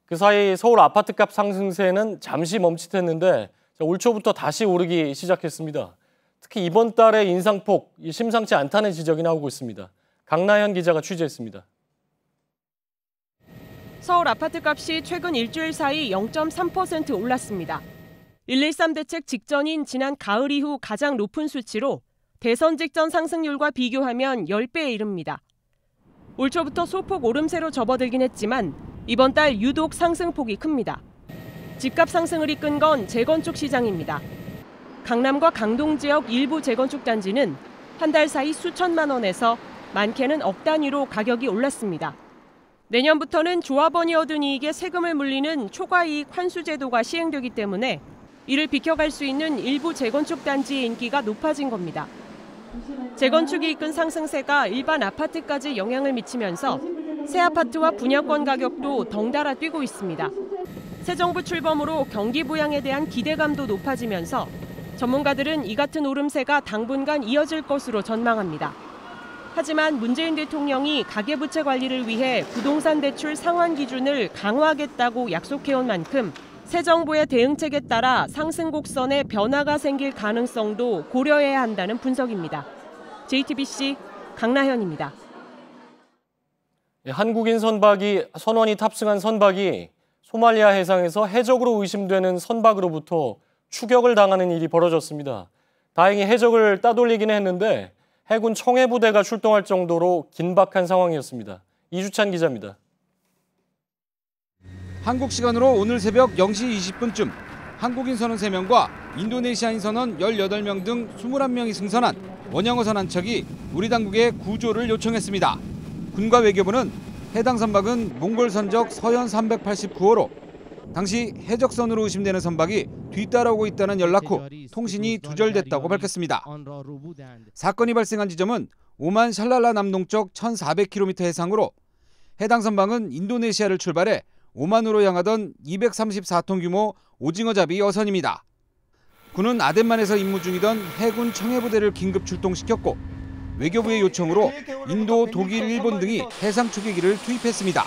Speaker 3: 그 사이 서울 아파트값 상승세는 잠시 멈칫했는데 올 초부터 다시 오르기 시작했습니다. 특히 이번 달의 인상폭 심상치 않다는 지적이 나오고 있습니다. 강나현 기자가 취재했습니다.
Speaker 27: 서울 아파트값이 최근 일주일 사이 0.3% 올랐습니다. 113 대책 직전인 지난 가을 이후 가장 높은 수치로 대선 직전 상승률과 비교하면 10배에 이릅니다. 올 초부터 소폭 오름세로 접어들긴 했지만 이번 달 유독 상승폭이 큽니다. 집값 상승을 이끈 건 재건축 시장입니다. 강남과 강동 지역 일부 재건축 단지는 한 달 사이 수천만 원에서 많게는 억 단위로 가격이 올랐습니다. 내년부터는 조합원이 얻은 이익에 세금을 물리는 초과이익 환수 제도가 시행되기 때문에 이를 비켜갈 수 있는 일부 재건축 단지의 인기가 높아진 겁니다. 재건축이 이끈 상승세가 일반 아파트까지 영향을 미치면서 새 아파트와 분양권 가격도 덩달아 뛰고 있습니다. 새 정부 출범으로 경기 부양에 대한 기대감도 높아지면서 전문가들은 이 같은 오름세가 당분간 이어질 것으로 전망합니다. 하지만 문재인 대통령이 가계부채 관리를 위해 부동산 대출 상환 기준을 강화하겠다고 약속해온 만큼 새 정부의 대응책에 따라 상승 곡선에 변화가 생길 가능성도 고려해야 한다는 분석입니다. JTBC 강나현입니다.
Speaker 3: 한국인 선원이 탑승한 선박이 소말리아 해상에서 해적으로 의심되는 선박으로부터 추격을 당하는 일이 벌어졌습니다. 다행히 해적을 따돌리기는 했는데 해군 청해부대가 출동할 정도로 긴박한 상황이었습니다. 이주찬 기자입니다.
Speaker 6: 한국 시간으로 오늘 새벽 0시 20분쯤 한국인 선원 3명과 인도네시아인 선원 18명 등 21명이 승선한 원양어선 한 척이 우리 당국에 구조를 요청했습니다. 군과 외교부는 해당 선박은 몽골 선적 서현 389호로 당시 해적선으로 의심되는 선박이 뒤따라오고 있다는 연락 후 통신이 두절됐다고 밝혔습니다. 사건이 발생한 지점은 오만 샬랄라 남동쪽 1,400km 해상으로 해당 선박은 인도네시아를 출발해 오만으로 향하던 234톤 규모 오징어잡이 어선입니다. 군은 아덴만에서 임무 중이던 해군 청해부대를 긴급 출동시켰고 외교부의 요청으로 인도, 독일, 일본 등이 해상 초계기를 투입했습니다.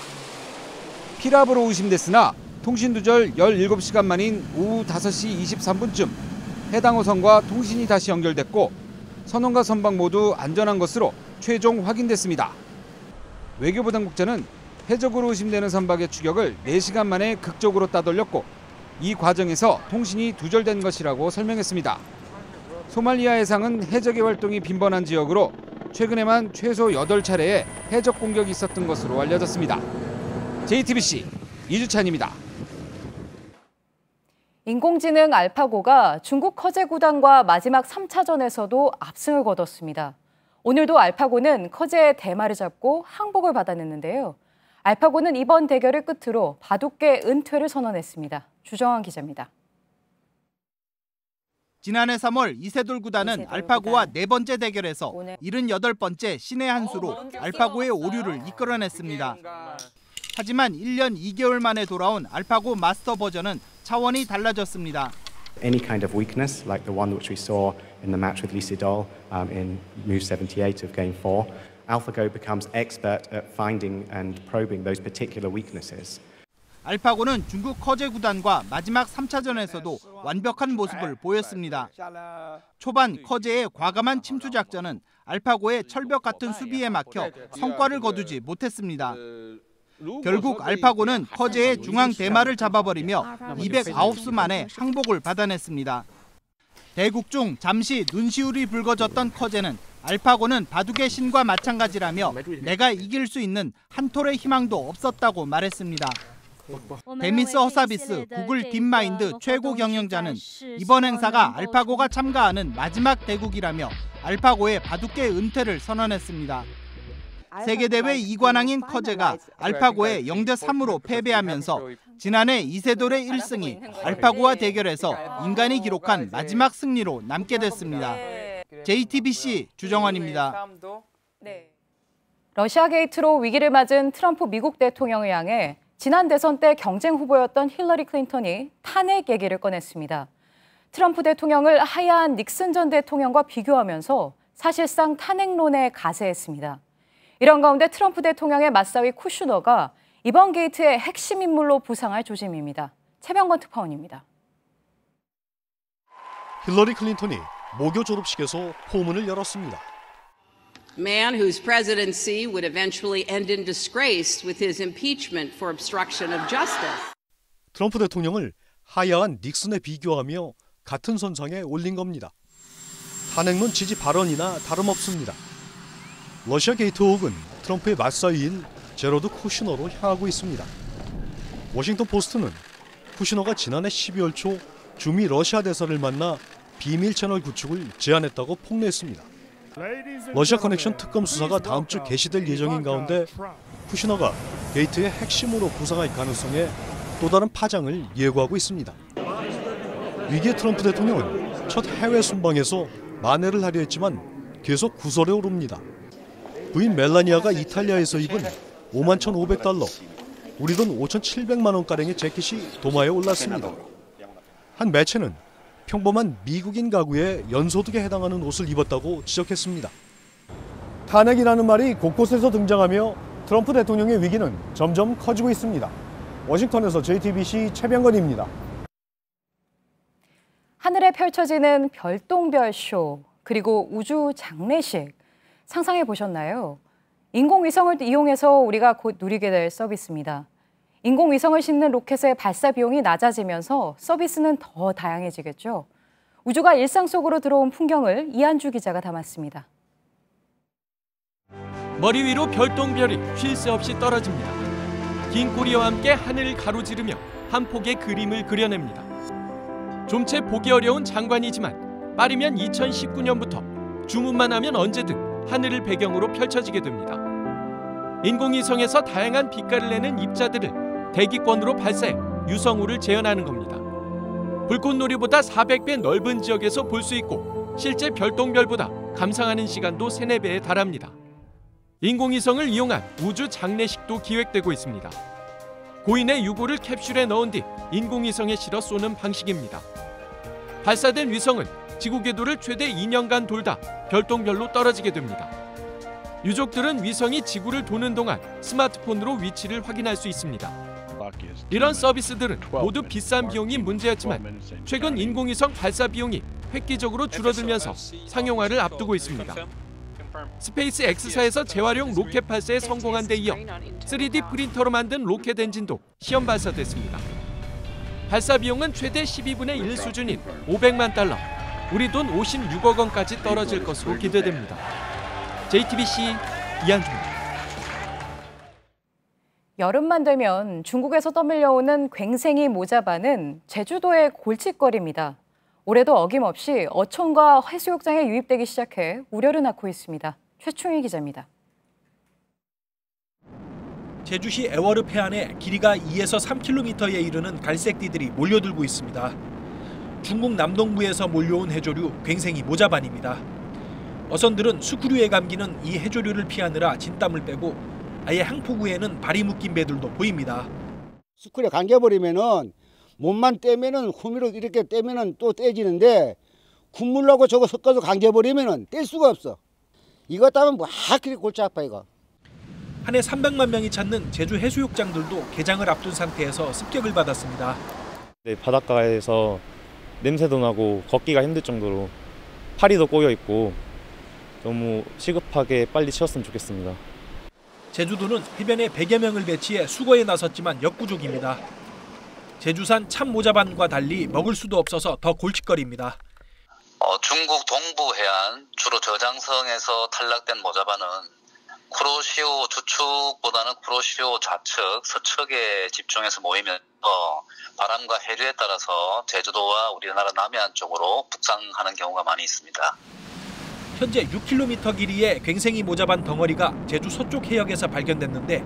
Speaker 6: 피랍으로 의심됐으나 통신 두절 17시간 만인 오후 5시 23분쯤 해당 어선과 통신이 다시 연결됐고 선원과 선박 모두 안전한 것으로 최종 확인됐습니다. 외교부 당국자는 해적으로 의심되는 선박의 추격을 4시간 만에 극적으로 따돌렸고 이 과정에서 통신이 두절된 것이라고 설명했습니다. 소말리아 해상은 해적의 활동이 빈번한 지역으로 최근에만 최소 8차례의 해적 공격이 있었던 것으로 알려졌습니다. JTBC 이주찬입니다.
Speaker 1: 인공지능 알파고가 중국 커제 구단과 마지막 3차전에서도 압승을 거뒀습니다. 오늘도 알파고는 커제의 대마를 잡고 항복을 받아냈는데요. 알파고는 이번 대결을 끝으로 바둑계 은퇴를 선언했습니다. 주정환 기자입니다.
Speaker 7: 지난해 3월 이세돌 구단은 알파고와 4번째 대결에서 78번째 신의 한 수로 알파고의 오류를 이끌어냈습니다. 하지만 1년 2개월 만에 돌아온 알파고 마스터 버전은 차원이 달라졌습니다.
Speaker 8: Any kind of weakness, like the one which we saw in the match with Lee Sedol in move 78 of game 4, AlphaGo becomes expert at finding and probing those particular weaknesses.
Speaker 7: 알파고는 중국 커제 구단과 마지막 3차전에서도 완벽한 모습을 보였습니다. 초반 커제의 과감한 침투 작전은 알파고의 철벽 같은 수비에 막혀 성과를 거두지 못했습니다. 결국 알파고는 커제의 중앙 대마를 잡아버리며 209수 만에 항복을 받아냈습니다. 대국 중 잠시 눈시울이 붉어졌던 커제는 알파고는 바둑의 신과 마찬가지라며 내가 이길 수 있는 한 톨의 희망도 없었다고 말했습니다. 데미스 허사비스 구글 딥마인드 최고 경영자는 이번 행사가 알파고가 참가하는 마지막 대국이라며 알파고의 바둑계 은퇴를 선언했습니다. 세계대회 2관왕인 커제가 알파고에 0대3으로 패배하면서 지난해 이세돌의 1승이 알파고와 대결에서 인간이 기록한 마지막 승리로 남게 됐습니다. JTBC 주정환입니다.
Speaker 1: 러시아 게이트로 위기를 맞은 트럼프 미국 대통령을 향해 지난 대선 때 경쟁 후보였던 힐러리 클린턴이 탄핵 얘기를 꺼냈습니다. 트럼프 대통령을 하야한 닉슨 전 대통령과 비교하면서 사실상 탄핵론에 가세했습니다. 이런 가운데 트럼프 대통령의 맞사위 쿠슈너가 이번 게이트의 핵심 인물로 부상할 조짐입니다. 최병건 특파원입니다.
Speaker 9: 힐러리 클린턴이 모교 졸업식에서 포문을 열었습니다.
Speaker 10: Man whose presidency would eventually end in disgrace with his impeachment for obstruction of justice.
Speaker 9: 트럼프 대통령을 하야한 닉슨에 비교하며 같은 선상에 올린 겁니다. 탄핵론 지지 발언이나 다름없습니다. 러시아 게이트 의혹은 트럼프의 맞사위인 제러드 쿠슈너로 향하고 있습니다. 워싱턴 포스트는 쿠슈너가 지난해 12월 초 주미 러시아 대사를 만나 비밀 채널 구축을 제안했다고 폭로했습니다. 러시아 커넥션 특검 수사가 다음 주 개시될 예정인 가운데 쿠슈너가 게이트의 핵심으로 부상할 가능성에 또 다른 파장을 예고하고 있습니다. 위기의 트럼프 대통령은 첫 해외 순방에서 만회를 하려 했지만 계속 구설에 오릅니다. 부인 멜라니아가 이탈리아에서 입은 51,500달러, 우리 돈 5,700만 원가량의 재킷이 도마에 올랐습니다. 한 매체는 평범한 미국인 가구의 연소득에 해당하는 옷을 입었다고 지적했습니다. 탄핵이라는 말이 곳곳에서 등장하며 트럼프 대통령의 위기는 점점 커지고 있습니다. 워싱턴에서 JTBC 최병건입니다.
Speaker 1: 하늘에 펼쳐지는 별똥별 쇼, 그리고 우주 장례식. 상상해 보셨나요? 인공위성을 이용해서 우리가 곧 누리게 될 서비스입니다. 인공위성을 싣는 로켓의 발사 비용이 낮아지면서 서비스는 더 다양해지겠죠. 우주가 일상 속으로 들어온 풍경을 이한주 기자가 담았습니다.
Speaker 11: 머리 위로 별똥별이 쉴 새 없이 떨어집니다. 긴 꼬리와 함께 하늘을 가로지르며 한 폭의 그림을 그려냅니다. 좀채 보기 어려운 장관이지만 빠르면 2019년부터 주문만 하면 언제든 하늘을 배경으로 펼쳐지게 됩니다. 인공위성에서 다양한 빛깔을 내는 입자들을 대기권으로 발사해 유성우를 재현하는 겁니다. 불꽃놀이보다 400배 넓은 지역에서 볼 수 있고 실제 별똥별보다 감상하는 시간도 3-4배에 달합니다. 인공위성을 이용한 우주 장례식도 기획되고 있습니다. 고인의 유골을 캡슐에 넣은 뒤 인공위성에 실어 쏘는 방식입니다. 발사된 위성은 지구 궤도를 최대 2년간 돌다 별똥별로 떨어지게 됩니다. 유족들은 위성이 지구를 도는 동안 스마트폰으로 위치를 확인할 수 있습니다. 이런 서비스들은 모두 비싼 비용이 문제였지만 최근 인공위성 발사 비용이 획기적으로 줄어들면서 상용화를 앞두고 있습니다. 스페이스 X사에서 재활용 로켓 발사에 성공한 데 이어 3D 프린터로 만든 로켓 엔진도 시험 발사됐습니다. 발사 비용은 최대 12분의 1 수준인 500만 달러, 우리 돈 56억 원까지 떨어질 것으로 기대됩니다. JTBC 이한주입니다.
Speaker 1: 여름만 되면 중국에서 떠밀려오는 괭생이 모자반은 제주도의 골칫거리입니다. 올해도 어김없이 어촌과 해수욕장에 유입되기 시작해 우려를 낳고 있습니다. 최충희 기자입니다.
Speaker 12: 제주시 애월읍 해안에 길이가 2에서 3km에 이르는 갈색띠들이 몰려들고 있습니다. 중국 남동부에서 몰려온 해조류 괭생이 모자반입니다. 어선들은 수쿠류에 감기는 이 해조류를 피하느라 진땀을 빼고 아예 항포구에는 발이 묶인 배들도 보입니다.
Speaker 13: 수쿠류에 감겨버리면은 몸만 떼면은 후미로 이렇게 떼면은 또 떼지는데 국물하고 저거 섞어서 감겨버리면은 뗄 수가 없어. 이거 따면 뭐 그렇게 골치 아파 이거.
Speaker 12: 한 해 300만 명이 찾는 제주 해수욕장들도 개장을 앞둔 상태에서 습격을 받았습니다.
Speaker 14: 네, 바닷가에서 냄새도 나고 걷기가 힘들 정도로 파리도 꼬여 있고 너무 시급하게 빨리 치웠으면 좋겠습니다.
Speaker 12: 제주도는 해변에 100여 명을 배치해 수거에 나섰지만 역부족입니다. 제주산 참모자반과 달리 먹을 수도 없어서 더 골칫거리입니다.
Speaker 15: 중국 동부 해안 주로 저장성에서 탈락된 모자반은 쿠로시오 주축보다는 쿠로시오 좌측, 서측에 집중해서 모이면서 바람과 해류에 따라서 제주도와 우리나라 남해안 쪽으로 북상하는 경우가 많이 있습니다.
Speaker 12: 현재 6km 길이의 괭생이 모자반 덩어리가 제주 서쪽 해역에서 발견됐는데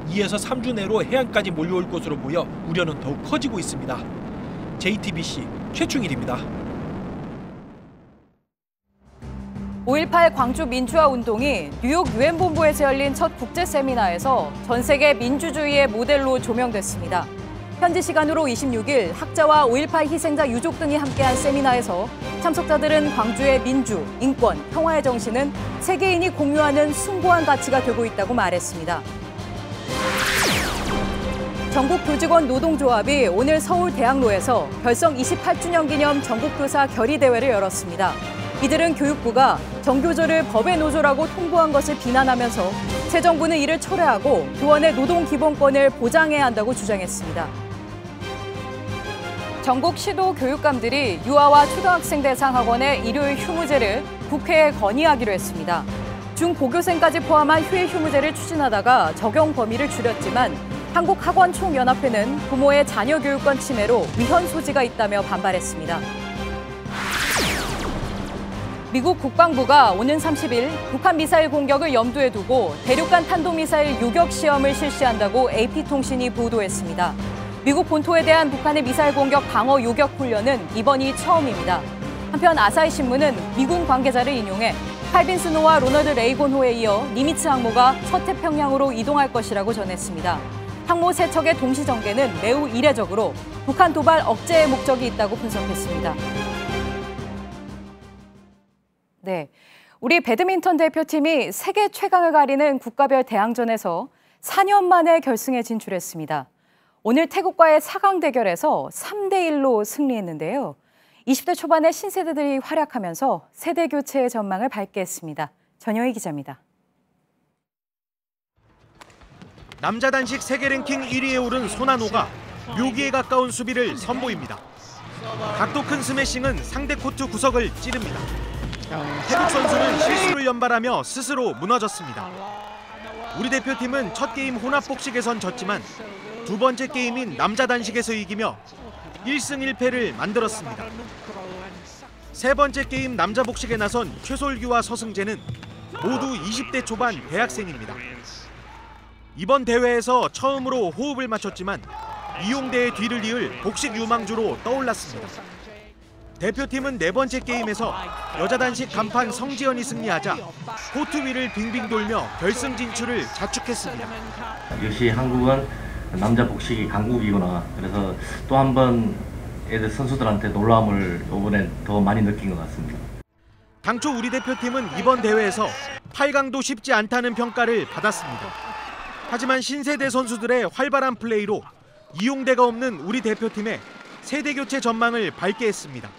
Speaker 12: 2에서 3주 내로 해안까지 몰려올 것으로 보여 우려는 더욱 커지고 있습니다. JTBC 최충일입니다.
Speaker 1: 5.18 광주 민주화 운동이 뉴욕 유엔 본부에서 열린 첫 국제 세미나에서 전 세계 민주주의의 모델로 조명됐습니다. 현지 시간으로 26일 학자와 5.18 희생자 유족 등이 함께한 세미나에서 참석자들은 광주의 민주, 인권, 평화의 정신은 세계인이 공유하는 숭고한 가치가 되고 있다고 말했습니다. 전국교직원 노동조합이 오늘 서울 대학로에서 결성 28주년 기념 전국교사 결의대회를 열었습니다. 이들은 교육부가 정교조를 법의 노조라고 통보한 것을 비난하면서 새 정부는 이를 철회하고 교원의 노동 기본권을 보장해야 한다고 주장했습니다. 전국 시도 교육감들이 유아와 초등학생 대상 학원의 일요일 휴무제를 국회에 건의하기로 했습니다. 중고교생까지 포함한 휴일 휴무제를 추진하다가 적용 범위를 줄였지만 한국학원총연합회는 부모의 자녀 교육권 침해로 위헌 소지가 있다며 반발했습니다. 미국 국방부가 오는 30일 북한 미사일 공격을 염두에 두고 대륙간 탄도미사일 요격 시험을 실시한다고 AP통신이 보도했습니다. 미국 본토에 대한 북한의 미사일 공격 방어 요격 훈련은 이번이 처음입니다. 한편 아사히 신문은 미군 관계자를 인용해 칼빈스노와 로널드 레이곤호에 이어 니미츠 항모가 서태평양으로 이동할 것이라고 전했습니다. 항모 세 척의 동시 전개는 매우 이례적으로 북한 도발 억제의 목적이 있다고 분석했습니다. 네, 우리 배드민턴 대표팀이 세계 최강을 가리는 국가별 대항전에서 4년 만에 결승에 진출했습니다. 오늘 태국과의 4강 대결에서 3대1로 승리했는데요. 20대 초반의 신세대들이 활약하면서 세대 교체의 전망을 밝게 했습니다. 전효희 기자입니다.
Speaker 9: 남자 단식 세계 랭킹 1위에 오른 손한호가 묘기에 가까운 수비를 선보입니다. 각도 큰 스매싱은 상대 코트 구석을 찌릅니다. 태국 선수는 실수를 연발하며 스스로 무너졌습니다.
Speaker 16: 우리 대표팀은 첫 게임 혼합 복식에선 졌지만 두 번째 게임인 남자 단식에서 이기며 1승 1패를 만들었습니다. 세 번째 게임 남자 복식에 나선 최솔규와 서승재는 모두 20대 초반 대학생입니다. 이번 대회에서 처음으로 호흡을 맞췄지만 이용대의 뒤를 이을 복식 유망주로 떠올랐습니다. 대표팀은 네 번째 게임에서 여자 단식 간판 성지연이 승리하자 코트 위를 빙빙 돌며 결승 진출을 자축했습니다.
Speaker 17: 역시 한국은 남자 복식이 강국이구나. 그래서 또 한 번 애들 선수들한테 놀라움을 이번에 더 많이 느낀 것 같습니다.
Speaker 16: 당초 우리 대표팀은 이번 대회에서 8강도 쉽지 않다는 평가를 받았습니다. 하지만 신세대 선수들의 활발한 플레이로 이용대가 없는 우리 대표팀의 세대 교체 전망을 밝게 했습니다.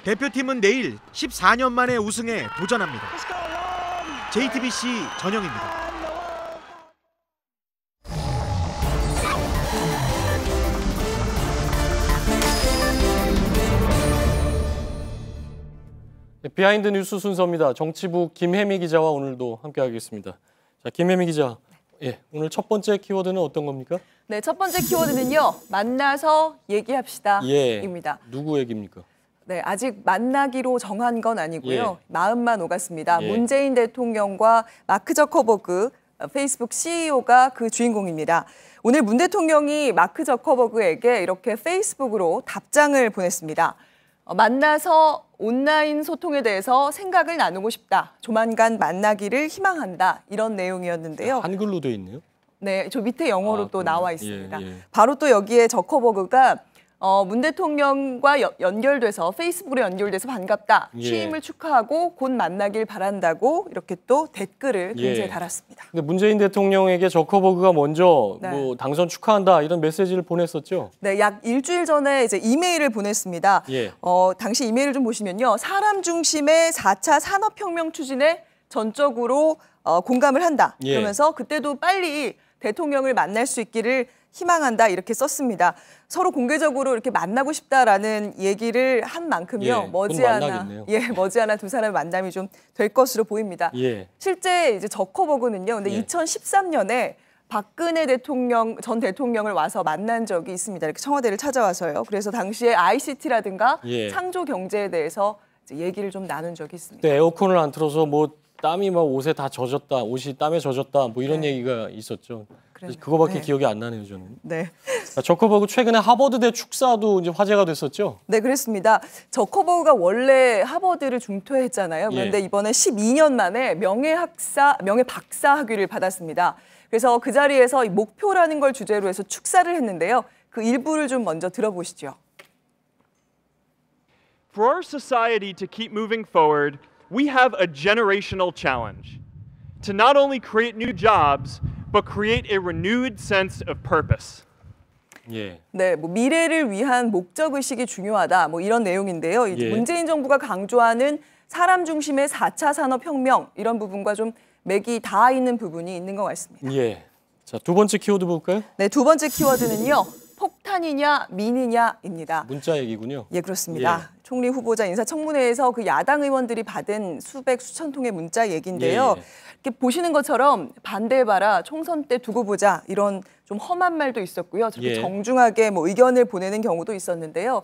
Speaker 16: 대표팀은 내일 14년 만에 우승에 도전합니다. JTBC 전영입니다.
Speaker 3: 비하인드 뉴스 순서입니다. 정치부 김혜미 기자와 오늘도 함께하겠습니다. 자, 김혜미 기자, 오늘 첫 번째 키워드는 어떤 겁니까?
Speaker 18: 네, 첫 번째 키워드는요. 만나서 얘기합시다입니다.
Speaker 3: 누구 얘기입니까?
Speaker 18: 네, 아직 만나기로 정한 건 아니고요. 마음만 오갔습니다.
Speaker 3: 예.
Speaker 18: 문재인 대통령과 마크 저커버그 페이스북 CEO가 그 주인공입니다. 오늘 문 대통령이 마크 저커버그에게 이렇게 페이스북으로 답장을 보냈습니다. 만나서 온라인 소통에 대해서 생각을 나누고 싶다. 조만간 만나기를 희망한다. 이런 내용이었는데요.
Speaker 3: 한글로 돼 있네요.
Speaker 18: 네, 저 밑에 영어로 또 나와 있습니다.
Speaker 3: 예.
Speaker 18: 바로 또 여기에 저커버그가 문 대통령과 연결돼서 페이스북으로 연결돼서 반갑다. 취임을 축하하고 곧 만나길 바란다고 이렇게 또 댓글을 굉장히 달았습니다.
Speaker 3: 근데 문재인 대통령에게 저커버그가 먼저 뭐 당선 축하한다 이런 메시지를 보냈었죠?
Speaker 18: 네, 약 일주일 전에 이제 이메일을 보냈습니다. 당시 이메일을 좀 보시면요. 사람 중심의 4차 산업혁명 추진에 전적으로 공감을 한다. 그러면서 그때도 빨리 대통령을 만날 수 있기를 희망한다 이렇게 썼습니다. 서로 공개적으로 이렇게 만나고 싶다라는 얘기를 한 만큼요. 머지않아 두 사람의 만남이 좀 될 것으로 보입니다. 실제 이제 저커버그는요. 근데 2013년에 박근혜 전 대통령을 와서 만난 적이 있습니다. 이렇게 청와대를 찾아와서요. 그래서 당시에 ICT라든가 창조 경제에 대해서 이제 얘기를 좀 나눈 적이 있습니다.
Speaker 3: 에어컨을 안 틀어서 뭐 땀이 막 옷에 다 젖었다, 옷이 땀에 젖었다, 뭐 이런 얘기가 있었죠. 그거밖에 기억이 안 나네요, 저는.
Speaker 18: 네.
Speaker 3: 저커버그 최근에 하버드대 축사도 이제 화제가 됐었죠?
Speaker 18: 네, 그렇습니다. 저커버그가 원래 하버드를 중퇴했잖아요. 그런데 이번에 12년 만에 명예 박사 학위를 받았습니다. 그래서 그 자리에서 이 목표라는 걸 주제로 해서 축사를 했는데요. 그 일부를 좀 먼저 들어보시죠.
Speaker 19: For our society to keep moving forward, we have a generational challenge to not only create new jobs, but create a renewed sense of purpose.
Speaker 18: 네, 뭐 미래를 위한 목적 의식이 중요하다. 뭐 이런 내용인데요. 문재인 정부가 강조하는 사람 중심의 4차 산업혁명 이런 부분과 좀 맥이 닿아 있는 부분이 있는 것 같습니다.
Speaker 3: 자, 두 번째 키워드 볼까요?
Speaker 18: 네, 두 번째 키워드는요. 폭탄이냐 민이냐입니다.
Speaker 3: 문자 얘기군요.
Speaker 18: 예, 그렇습니다. 총리 후보자 인사청문회에서 그 야당 의원들이 받은 수천 통의 문자 얘기인데요. 이렇게 보시는 것처럼 반대해봐라, 총선 때 두고 보자 이런 좀 험한 말도 있었고요. 저렇게 정중하게 뭐 의견을 보내는 경우도 있었는데요.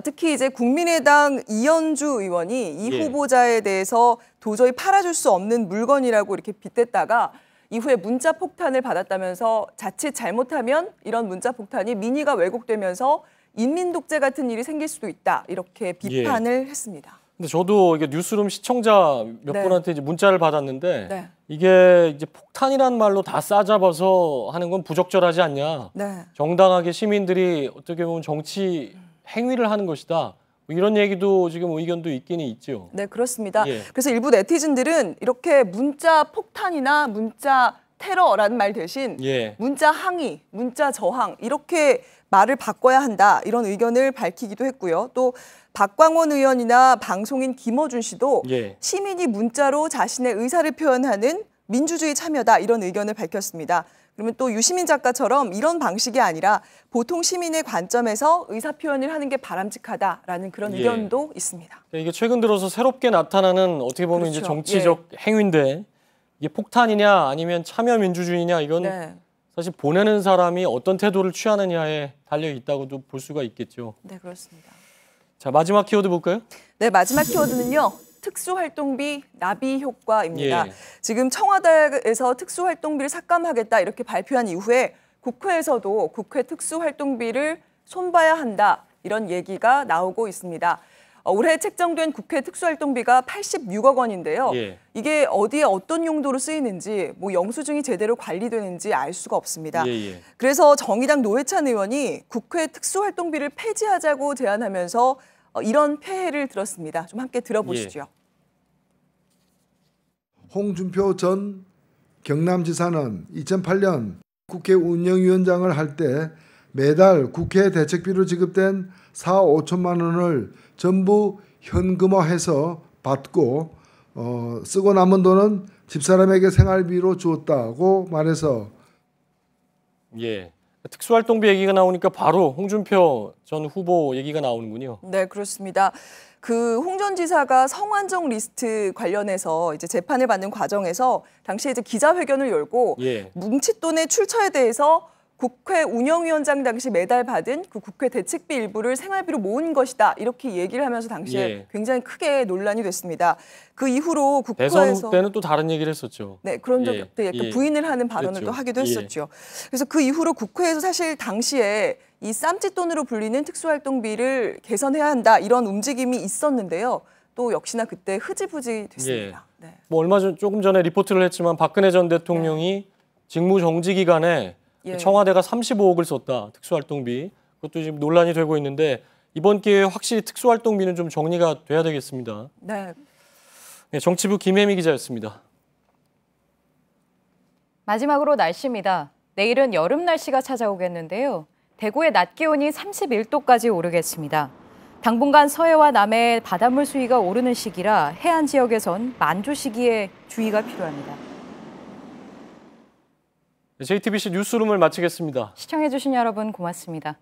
Speaker 18: 특히 이제 국민의당 이현주 의원이 이 후보자에 대해서 도저히 팔아줄 수 없는 물건이라고 이렇게 빗댔다가 이후에 문자 폭탄을 받았다면서 자칫 잘못하면 이런 문자 폭탄이 민의가 왜곡되면서 인민 독재 같은 일이 생길 수도 있다. 이렇게 비판을 했습니다.
Speaker 3: 근데 저도 이게 뉴스룸 시청자 몇 분한테 이제 문자를 받았는데 이게 이제 폭탄이라는 말로 다 싸잡아서 하는 건 부적절하지 않냐. 정당하게 시민들이 어떻게 보면 정치 행위를 하는 것이다. 이런 얘기도 지금 의견도 있긴 있죠.
Speaker 18: 네, 그렇습니다. 그래서 일부 네티즌들은 이렇게 문자 폭탄이나 문자 테러라는 말 대신 문자 항의, 문자 저항 이렇게 말을 바꿔야 한다. 이런 의견을 밝히기도 했고요. 또 박광원 의원이나 방송인 김어준 씨도 시민이 문자로 자신의 의사를 표현하는 민주주의 참여다. 이런 의견을 밝혔습니다. 그러면 또 유시민 작가처럼 이런 방식이 아니라 보통 시민의 관점에서 의사표현을 하는 게 바람직하다라는 그런 의견도 있습니다.
Speaker 3: 이게 최근 들어서 새롭게 나타나는 어떻게 보면 이제 정치적 행위인데 이게 폭탄이냐 아니면 참여민주주의냐 이건
Speaker 18: 네.
Speaker 3: 사실 보내는 사람이 어떤 태도를 취하느냐에 달려 있다고도 볼 수가 있겠죠.
Speaker 18: 네, 그렇습니다.
Speaker 3: 자, 마지막 키워드 볼까요?
Speaker 18: 네, 마지막 키워드는요. 특수활동비 납입 효과입니다.
Speaker 3: 예.
Speaker 18: 지금 청와대에서 특수활동비를 삭감하겠다 이렇게 발표한 이후에 국회에서도 국회 특수활동비를 손봐야 한다 이런 얘기가 나오고 있습니다. 올해 책정된 국회 특수활동비가 86억 원인데요.
Speaker 3: 예.
Speaker 18: 이게 어디에 어떤 용도로 쓰이는지 뭐 영수증이 제대로 관리되는지 알 수가 없습니다.
Speaker 3: 예.
Speaker 18: 그래서 정의당 노회찬 의원이 국회 특수활동비를 폐지하자고 제안하면서 이런 폐해를 들었습니다. 좀 함께 들어보시죠.
Speaker 3: 예.
Speaker 2: 홍준표 전 경남지사는 2008년 국회 운영위원장을 할 때 매달 국회 대책비로 지급된 4, 5천만 원을 전부 현금화해서 받고 쓰고 남은 돈은 집사람에게 생활비로 주었다고 말해서
Speaker 3: 예. 특수활동비 얘기가 나오니까 바로 홍준표 전 후보 얘기가 나오는군요.
Speaker 18: 네, 그렇습니다. 그 홍 전 지사가 성완종 리스트 관련해서 이제 재판을 받는 과정에서 당시에 이제 기자회견을 열고
Speaker 3: 예.
Speaker 18: 뭉칫돈의 출처에 대해서 국회 운영위원장 당시 매달 받은 그 국회 대책비 일부를 생활비로 모은 것이다 이렇게 얘기를 하면서 당시에
Speaker 3: 예.
Speaker 18: 굉장히 크게 논란이 됐습니다. 그 이후로
Speaker 3: 대선
Speaker 18: 국회에서
Speaker 3: 때는 또 다른 얘기를 했었죠.
Speaker 18: 네, 그런 적도 약간 부인을 하는 발언을 또 하기도 했었죠. 그래서 그 이후로 국회에서 사실 당시에 이 쌈짓돈으로 불리는 특수활동비를 개선해야 한다 이런 움직임이 있었는데요. 또 역시나 그때 흐지부지 됐습니다. 네.
Speaker 3: 뭐 얼마 전 조금 전에 리포트를 했지만 박근혜 전 대통령이 직무 정지 기간에 청와대가 35억을 썼다. 특수활동비. 그것도 지금 논란이 되고 있는데 이번 기회에 확실히 특수활동비는 좀 정리가 돼야 되겠습니다.
Speaker 18: 네.
Speaker 3: 네, 정치부 김혜미 기자였습니다.
Speaker 1: 마지막으로 날씨입니다. 내일은 여름 날씨가 찾아오겠는데요. 대구의 낮 기온이 31도까지 오르겠습니다. 당분간 서해와 남해의 바닷물 수위가 오르는 시기라 해안 지역에선 만조 시기에 주의가 필요합니다.
Speaker 3: JTBC 뉴스룸을 마치겠습니다.
Speaker 1: 시청해주신 여러분 고맙습니다.